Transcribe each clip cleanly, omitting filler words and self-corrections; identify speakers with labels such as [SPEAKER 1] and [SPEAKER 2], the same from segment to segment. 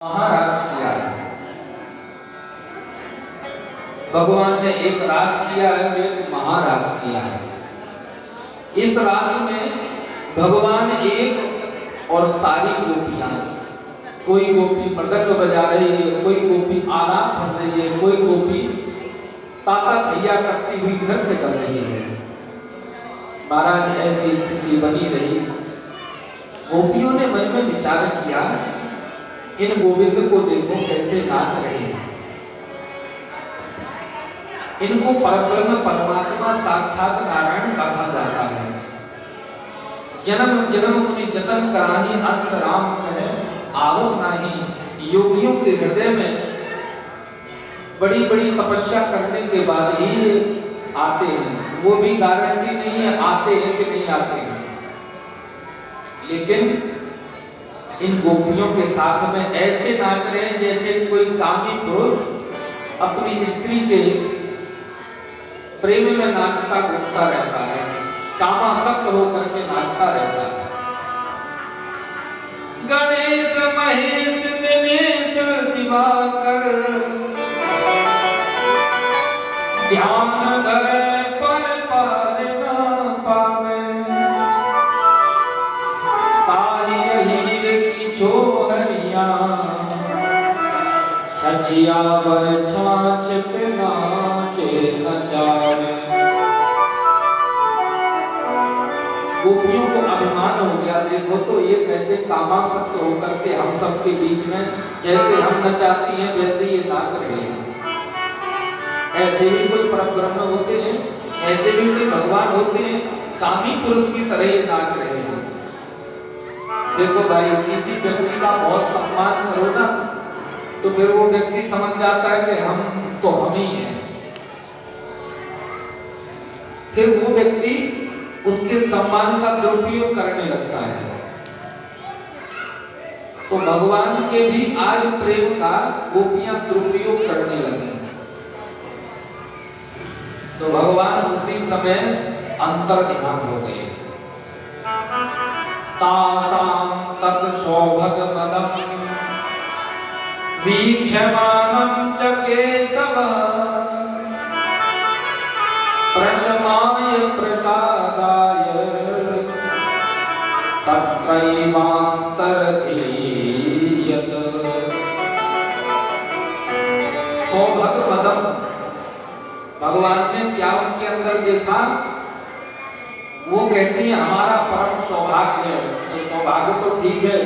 [SPEAKER 1] महारास किया है। भगवान ने एक रास किया है और एक महारास किया है। इस रास में भगवान एक और सारी गोपियां, कोई गोपी मृदंग बजा रही है, कोई गोपी आराम कर रही है, कोई गोपी ताता थैया करती हुई नृत्य कर रही है। महाराज ऐसी स्थिति बनी रही। गोपियों ने मन में विचार किया, इन गोविंद को देखो कैसे नाच रहे हैं। इनको परब्रह्म परमात्मा साक्षात नारायण कहा जाता है। जन्म जन्म मुनि जतन कराही अंत राम कहे आरोप नाही। योगियों के हृदय में बड़ी बड़ी तपस्या करने के बाद ही आते हैं। वो भी गारंटी नहीं है आते हैं कि नहीं आते हैं, लेकिन इन गोपियों के साथ में ऐसे नाच रहे हैं जैसे कोई कामी पुरुष अपनी स्त्री के प्रेम में नाचता घूमता रहता है, कामासक्त होकर के नाचता रहता है। गणेश महेश दिनेश दिवाकर ध्यान धरे पर पार न पावे। छोहरिया छछिया बर छाछ पे नाचे नचावे। गोपियों को अभिमान हो गया, देखो तो ये कैसे कामासक्त होकर के हम सबके बीच में जैसे हम नचाती हैं वैसे ये नाच रहे हैं। ऐसे भी कोई परब्रह्म होते हैं, ऐसे भी कोई भगवान होते हैं, कामी पुरुष की तरह ये नाच रहे हैं। देखो भाई, किसी व्यक्ति का बहुत सम्मान करो ना तो फिर वो व्यक्ति समझ जाता है कि हम तो हम ही हैं। फिर वो व्यक्ति उसके सम्मान का दुरुपयोग करने लगता है। तो भगवान के भी आज प्रेम का गोपियां दुरुपयोग करने लगे। तो भगवान उसी समय अंतर ध्यान हो गए। तासां तत् सौभगपदं वीक्षमाणं च केशवः प्रशमाय प्रसादाय तत्रैवान्तरधीयत। सौभगपदं, भगवान ने क्या उनके अंदर देखा? वो कहती है हमारा परम सौभाग्य है। तो सौभाग्य तो ठीक है,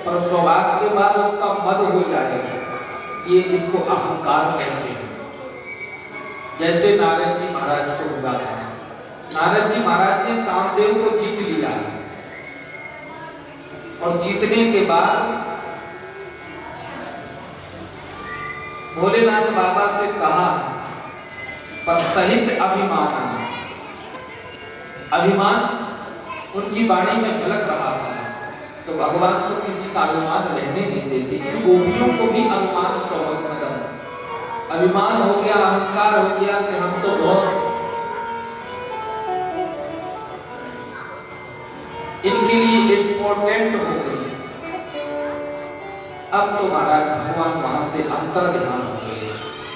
[SPEAKER 1] पर सौभाग्य के बाद उसका मद हो जाएगा, ये इसको अहंकार कहते हैं। जैसे नारद जी महाराज को हुआ था। नारद जी महाराज ने कामदेव को जीत लिया और जीतने के बाद भोलेनाथ बाबा से कहा, पर सहित अभिमान, अभिमान उनकी वाणी में झलक रहा था। तो भगवान तो किसी का अभिमान रहने नहीं देते। इन गोपियों को भी अभिमान स्वभाव, अभिमान हो गया, अहंकार हो गया कि हम तो बहुत, इनके लिए इम्पोर्टेंट हो गई। अब तो महाराज भगवान वहां से अंतर ध्यान हो गए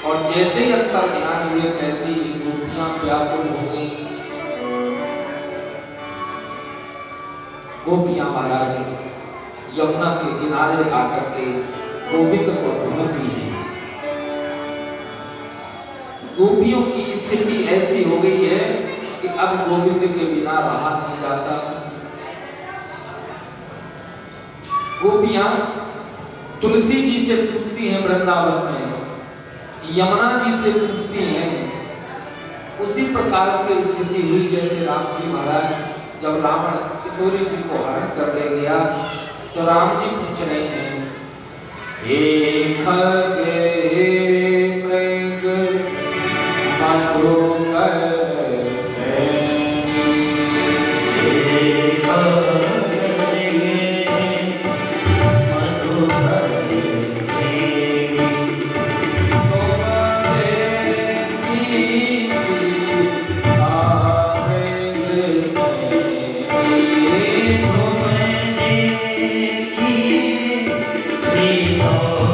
[SPEAKER 1] और जैसे ही अंतर ध्यान हुए कैसी गोपियां व्याकुल हो गई। गोपियां महाराज यमुना के किनारे आकर के गोविंद को ढूंढती हैं। गोपियों की स्थिति ऐसी हो गई है कि अब गोविंद के बिना रहा नहीं जाता। गोपियां तुलसी जी से पूछती हैं वृंदावन में, यमुना जी से पूछती हैं। उसी प्रकार से स्थिति हुई जैसे राम जी महाराज जब रावण किशोरी जी को हरण कर ले गया तो राम जी पूछ रहे हैं, एक मृग मधुकर सैनी, एक मधुकर सैनी,
[SPEAKER 2] Oh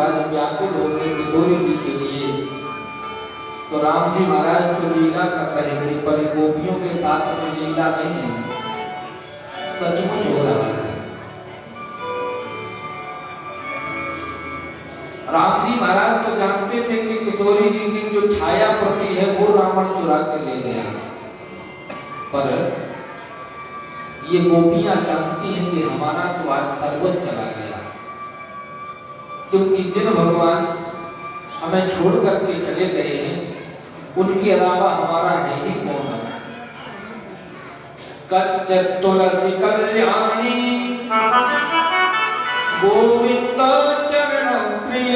[SPEAKER 1] आज व्याकुल हो गए किशोरी जी के लिए। तो राम जी महाराज तो लीला कर रहे थे, पर गोपियों के साथ में लीला नहीं है, सचमुच हो रहा है। राम जी महाराज तो जानते थे कि किशोरी जी की जो छाया प्रति है वो रावण चुरा के ले गया, पर ये गोपियां जानती हैं कि हमारा तो आज सर्वस्व चला गया, क्योंकि जिन भगवान हमें छोड़ करके चले गए हैं उनके अलावा हमारा है ही कौन। कच्च तुलसी कल्याणी गोविंद चरण प्रिय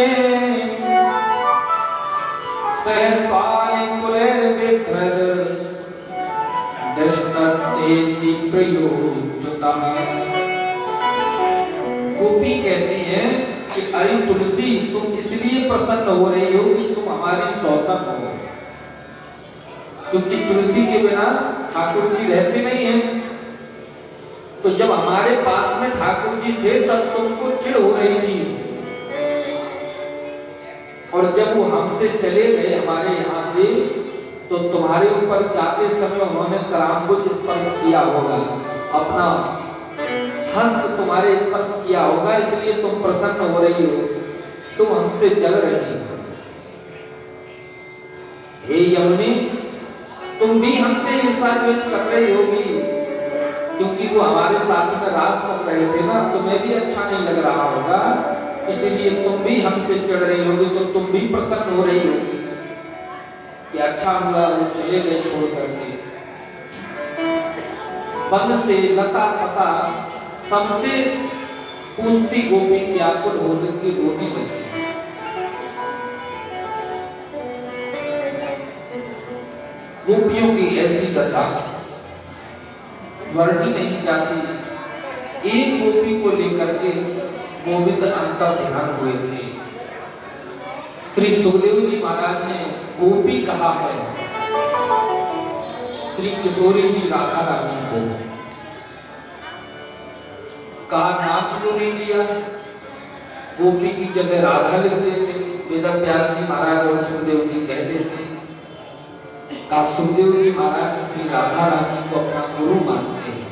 [SPEAKER 1] सहपालि कुलेर विभ्रद दशनस्तेति प्रयोज्यता। गोपी कहती हैं कि अरे तुलसी, तुम इसलिए प्रसन्न हो रही हो कि तुम हमारी सौतक हो, क्योंकि तुलसी के बिना ठाकुर जी रहते नहीं हैं। तो जब हमारे पास में ठाकुर जी थे तब तुमको चिढ़ हो रही थी, और जब वो हमसे चले गए हमारे यहाँ से तो तुम्हारे ऊपर जाते समय उन्होंने कराम्बुज स्पर्श किया होगा, अपना हस्त तुम्हारे स्पर्श किया होगा, इसलिए तुम प्रसन्न हो रही हो, तुम हमसे जल रही हो। हे यमुनी, तुम भी हमसे ईर्ष्या द्वेष कर रही होगी, क्योंकि वो हमारे साथ में रास कर रहे थे ना, तुम्हें भी अच्छा नहीं लग रहा होगा, इसलिए तुम भी हमसे चढ़ रही होगी, तो तुम भी प्रसन्न हो रही होगी कि अच्छा हुआ वो चले गए छोड़ करके। वन से लता पता सबसे पूछती गोपी व्याकुल होकर के रोने लगी। गोपियों की ऐसी दशा वर्णी नहीं जाती। एक गोपी को लेकर के गोविंद अंतर ध्यान हुए थे। श्री सुखदेव जी महाराज ने गोपी कहा है श्री किशोरी जी राधा रानी को, कहा नाम क्यों नहीं लिया, गोपी की जगह राधा लिख देते, वेदव्यास जी महाराज और सुखदेव जी कह देते। का सुखदेव जी महाराज श्री राधा रानी को अपना गुरु मानते हैं,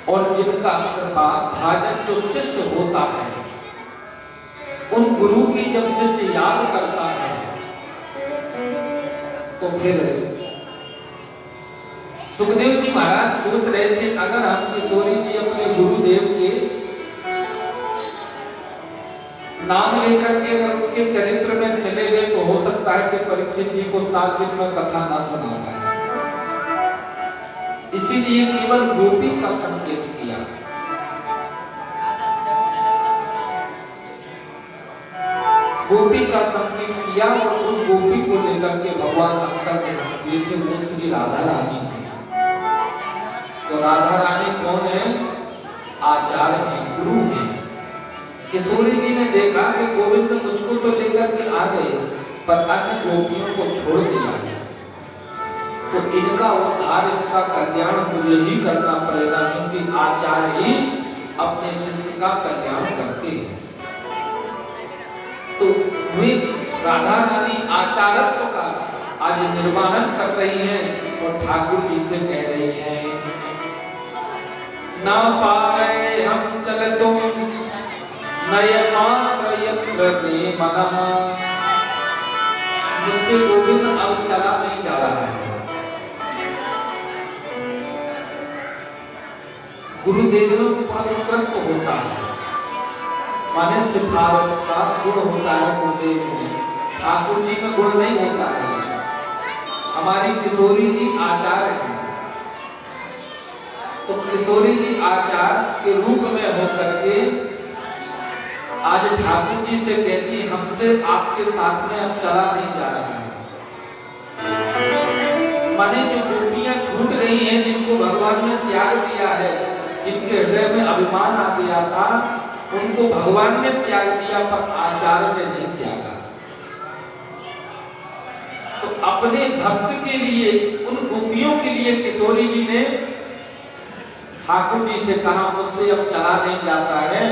[SPEAKER 1] और जिनका कृपा भाजन जो शिष्य होता है उन गुरु की जब शिष्य याद करता है तो फिर सुखदेव जी महाराज सोच रहे थे अगर हम किशोरी जी अपने गुरुदेव के नाम लेकर के अगर उनके चरित्र में चले गए तो हो सकता है कि परीक्षित जी को 7 दिन में कथा ना सुना पाए, इसीलिए केवल गोपी का संकेत किया। गोपी का संकेत किया और उस गोपी को लेकर के भगवान अंतर थे, वो श्री राधा रानी थी। तो राधा रानी कौन है? आचार्य हैं, गुरु हैं। किशोरी जी ने देखा कि गोविंद मुझको तो लेकर के आ गए पर अन्य गोपियों को छोड़ दिया है, तो इनका उद्धार, इनका कल्याण मुझे ही करना पड़ेगा, क्योंकि आचार्य ही अपने शिष्य का कल्याण करते हैं। तो वे राधा रानी आचार्यत्व का आज निर्वाहन कर रही हैं और ठाकुर जी से कह रही हैं, ना पाए हम चल तुम नय मात्र यत्र में मनः। मुझसे गोविंद अब चला नहीं जा रहा है। गुरुदेव पुरस्कृत होता है, माने सिफारिश का गुण होता है गुरुदेव में, ठाकुर जी में गुण नहीं होता है। हमारी किशोरी जी आचार्य हैं, तो किशोरी जी आचार्य के रूप में होकर के आज ठाकुर जी से कहती हमसे आपके साथ में अब चला नहीं जा रहा है। माने जो गोपियां छूट गई हैं, जिनको भगवान ने त्याग दिया है, जिनके हृदय में अभिमान आ गया था, उनको भगवान ने त्याग दिया पर आचार्य ने नहीं त्यागा। तो अपने भक्त के लिए, उन गोपियों के लिए किशोरी जी ने ठाकुर जी से कहा मुझसे अब चला नहीं जाता है,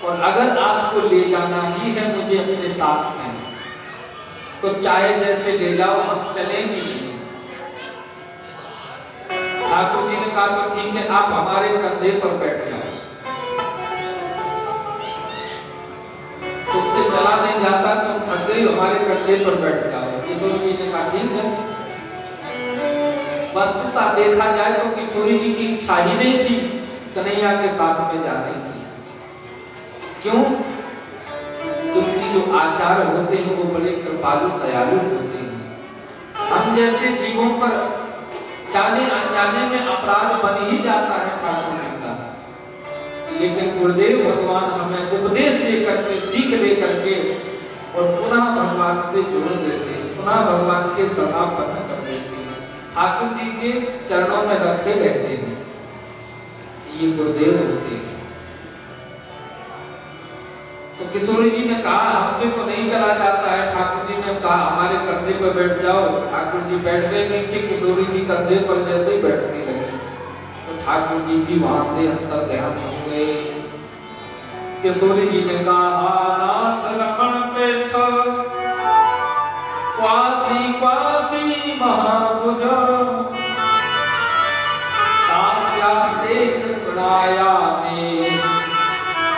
[SPEAKER 1] और अगर आपको ले जाना ही है मुझे अपने साथ में, तो चाहे जैसे ले जाओ, हम चलेंगे नहीं। ठाकुर जी ने कहा तो ठीक है, आप हमारे कंधे पर बैठ जाओ। तुमसे चला नहीं जाता, तुम थक गई, हमारे कंधे पर बैठ जाओ। किशोरी जी ने कहा ठीक है। वस्तुतः देखा जाए तो किशोरी जी की इच्छा ही नहीं थी कन्हैया के साथ में जाने की। क्यों? क्योंकि जो आचार होते हैं वो बड़े कृपालु दयालु होते हैं। हम जैसे जीवों पर जाने अनजाने में अपराध बन ही जाता है ठाकुर जी का, लेकिन गुरुदेव भगवान हमें उपदेश दे करके, सीख दे करके और पुनः भगवान से जोड़ देते हैं, पुनः भगवान के शरणापन्न कर देते हैं, ठाकुर जी के चरणों में रखे रहते हैं। ये गुरुदेव होते हैं। तो किशोरी जी ने कहा हमसे तो नहीं चला जाता है। ठाकुर जी ने कहा हमारे कंधे पर बैठ जाओ। ठाकुर जी बैठ गए नीचे, किशोरी जी कंधे पर जैसे ही बैठने लगे तो ठाकुर जी भी वहां से अंतर ध्यान हो गए। किशोरी जी ने कहा नाथ रमण प्रेष्ठ क्वासी क्वासी महाभुज तास्यास्ते कृपणाया में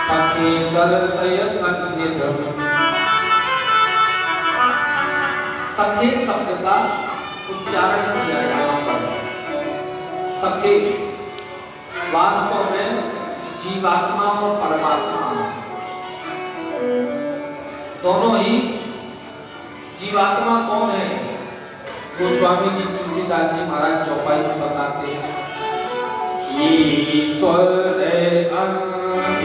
[SPEAKER 1] सखे दर्शय सन्निधम। सखे शब्द का उच्चारण किया यहाँ पर। सखे वास्तव में जीवात्मा और परमात्मा दोनों ही। जीवात्मा कौन है? गोस्वामी जी तुलसीदास जी महाराज चौपाई में बताते हैं, ईश्वर अंश